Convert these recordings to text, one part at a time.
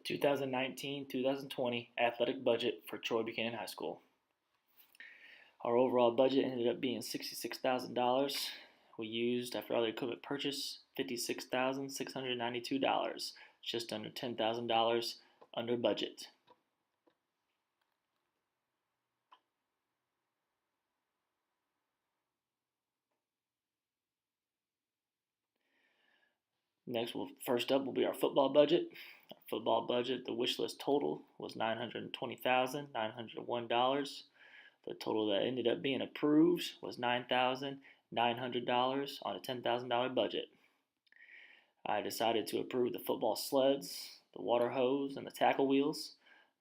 2019-2020 athletic budget for Troy Buchanan High School. Our overall budget ended up being $66,000. We used, after all the equipment purchase, $56,692, just under $10,000 under budget. First up will be our football budget. Our football budget, the wish list total was $920,901. The total that ended up being approved was $9,900 on a $10,000 budget. I decided to approve the football sleds, the water hose, and the tackle wheels.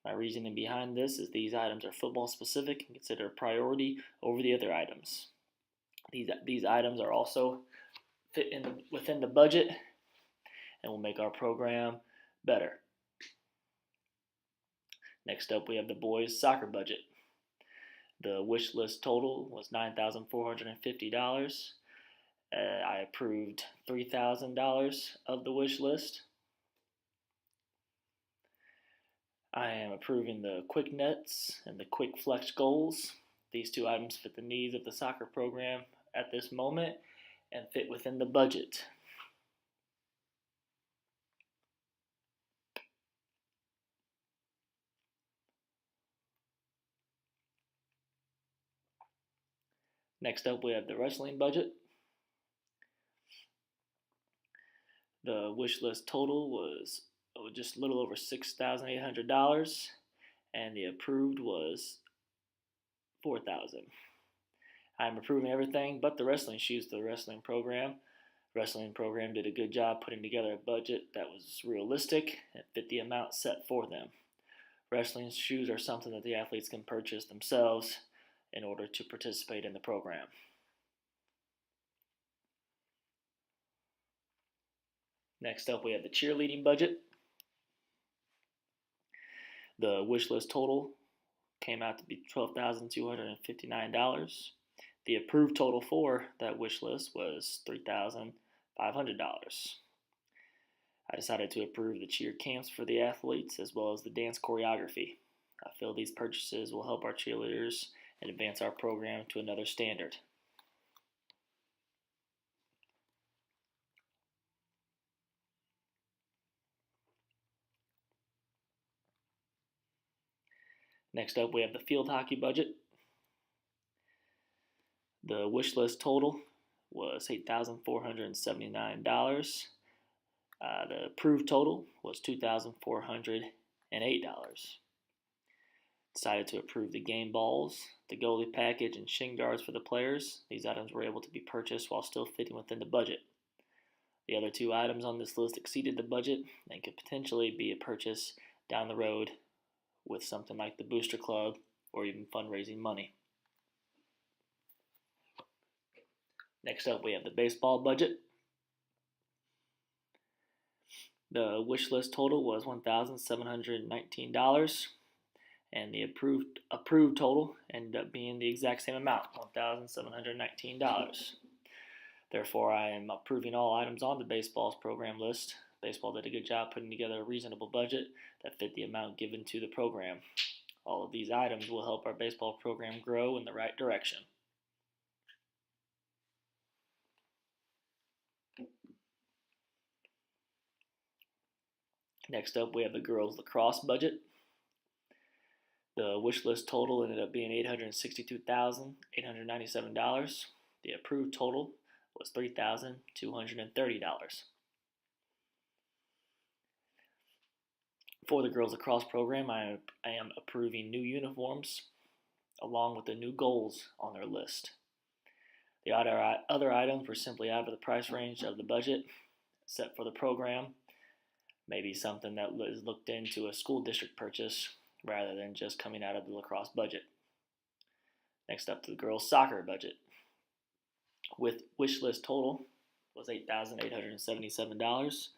My reasoning behind this is these items are football specific and considered a priority over the other items. These items are also fit within the budget and will make our program better. Next up, we have the boys' soccer budget. The wish list total was $9,450. I approved $3,000 of the wish list. I am approving the quick nets and the quick flex goals. These two items fit the needs of the soccer program at this moment and fit within the budget. Next up, we have the wrestling budget. The wish list total was just a little over $6,800, and the approved was $4,000. I'm approving everything but the wrestling shoes to the wrestling program. The wrestling program did a good job putting together a budget that was realistic and fit the amount set for them. Wrestling shoes are something that the athletes can purchase themselves in order to participate in the program. Next up, we have the cheerleading budget. The wish list total came out to be $12,259. The approved total for that wish list was $3,500. I decided to approve the cheer camps for the athletes as well as the dance choreography. I feel these purchases will help our cheerleaders and advance our program to another standard. Next up, we have the field hockey budget. The wish list total was $8,479. The approved total was $2,408. Decided to approve the game balls, the goalie package, and shin guards for the players. These items were able to be purchased while still fitting within the budget. The other two items on this list exceeded the budget and could potentially be a purchase down the road with something like the Booster Club or even fundraising money. Next up, we have the baseball budget. The wish list total was $1,719, and the approved total ended up being the exact same amount, $1,719. Therefore, I am approving all items on the baseball's program list. Baseball did a good job putting together a reasonable budget that fit the amount given to the program. All of these items will help our baseball program grow in the right direction. Next up, we have the girls' lacrosse budget. The wish list total ended up being $862,897. The approved total was $3,230. For the girls' lacrosse program, I am approving new uniforms along with the new goals on their list. The other items were simply out of the price range of the budget set for the program. Maybe something that is looked into a school district purchase rather than just coming out of the lacrosse budget. Next up, the girls' soccer budget. With wish list total was $8,877.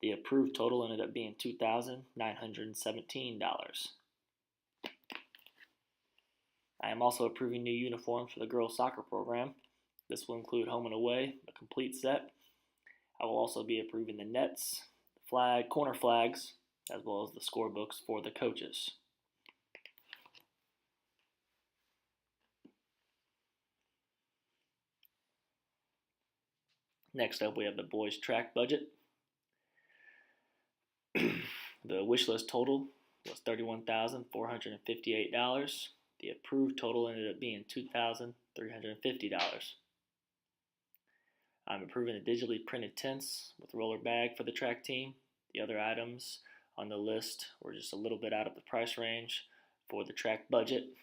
The approved total ended up being $2,917. I am also approving new uniforms for the girls' soccer program. This will include home and away, a complete set. I will also be approving the nets, corner flags, as well as the scorebooks for the coaches. Next up, we have the boys track budget. The wish list total was $31,458. The approved total ended up being $2,350. I'm approving the digitally printed tents with roller bag for the track team. The other items on the list were just a little bit out of the price range for the track budget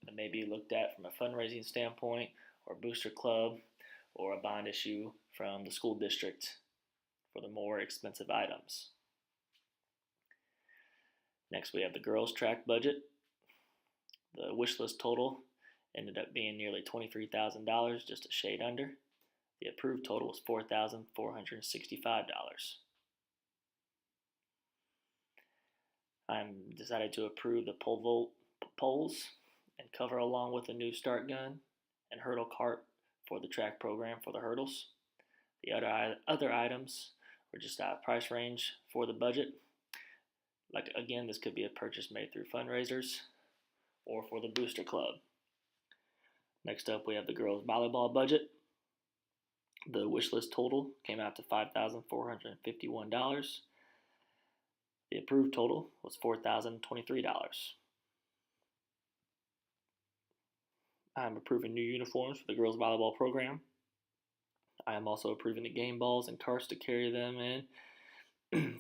that may be looked at from a fundraising standpoint, or booster club, or a bond issue from the school district for the more expensive items. Next, we have the girls track budget. The wish list total ended up being nearly $23,000, just a shade under. The approved total was $4,465. I'm decided to approve the pole vault poles and cover, along with a new start gun and hurdle cart for the track program for the hurdles. The other items were just out of price range for the budget. Like, again, this could be a purchase made through fundraisers or for the booster club. Next up, we have the girls volleyball budget. The wish list total came out to $5,451. The approved total was $4,023. I'm approving new uniforms for the girls volleyball program. I am also approving the game balls and carts to carry them in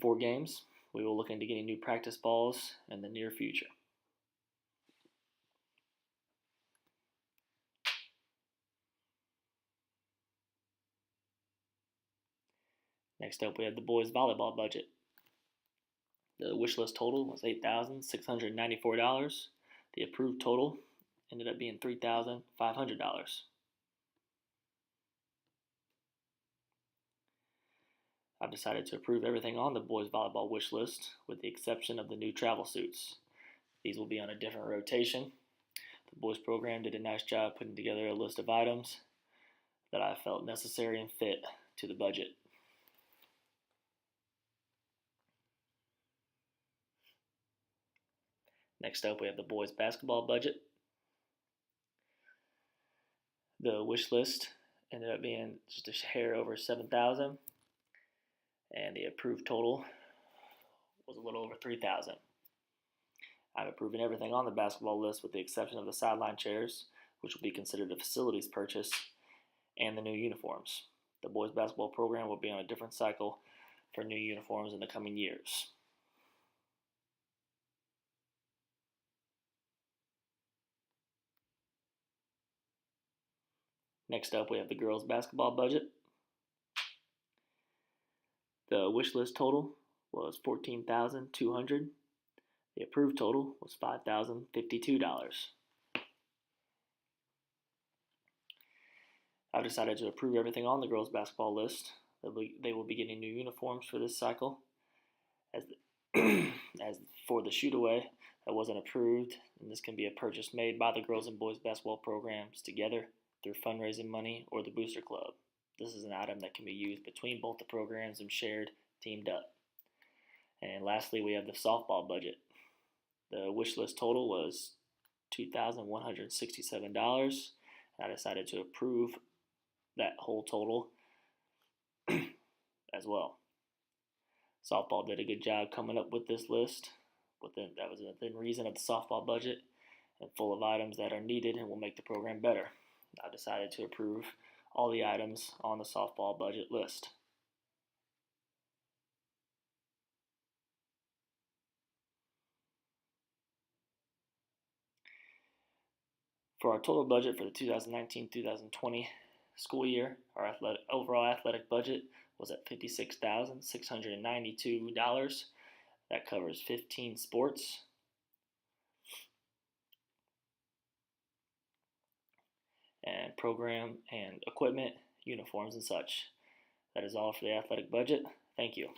for games. We will look into getting new practice balls in the near future. Next up, we have the boys volleyball budget. The wish list total was $8,694. The approved total ended up being $3,500. I've decided to approve everything on the boys volleyball wish list with the exception of the new travel suits. These will be on a different rotation. The boys program did a nice job putting together a list of items that I felt necessary and fit to the budget. Next up, we have the boys basketball budget. The wish list ended up being just a hair over $7,000, and the approved total was a little over $3,000. I'm approving everything on the basketball list with the exception of the sideline chairs, which will be considered a facilities purchase, and the new uniforms. The boys basketball program will be on a different cycle for new uniforms in the coming years. Next up, we have the girls basketball budget. The wish list total was $14,200. The approved total was $5,052. I've decided to approve everything on the girls basketball list. They will be getting new uniforms for this cycle. As for the shoot away, that wasn't approved, and this can be a purchase made by the girls and boys basketball programs together through fundraising money or the booster club. This is an item that can be used between both the programs and shared, teamed up. And lastly, we have the softball budget. The wish list total was $2,167. I decided to approve that whole total as well. Softball did a good job coming up with this list. That was within reason of the softball budget and full of items that are needed and will make the program better. I decided to approve all the items on the softball budget list. For our total budget for the 2019-2020 school year, our overall athletic budget was at $56,692. That covers 15 sports. And program and equipment, uniforms, and such. That is all for the athletic budget. Thank you.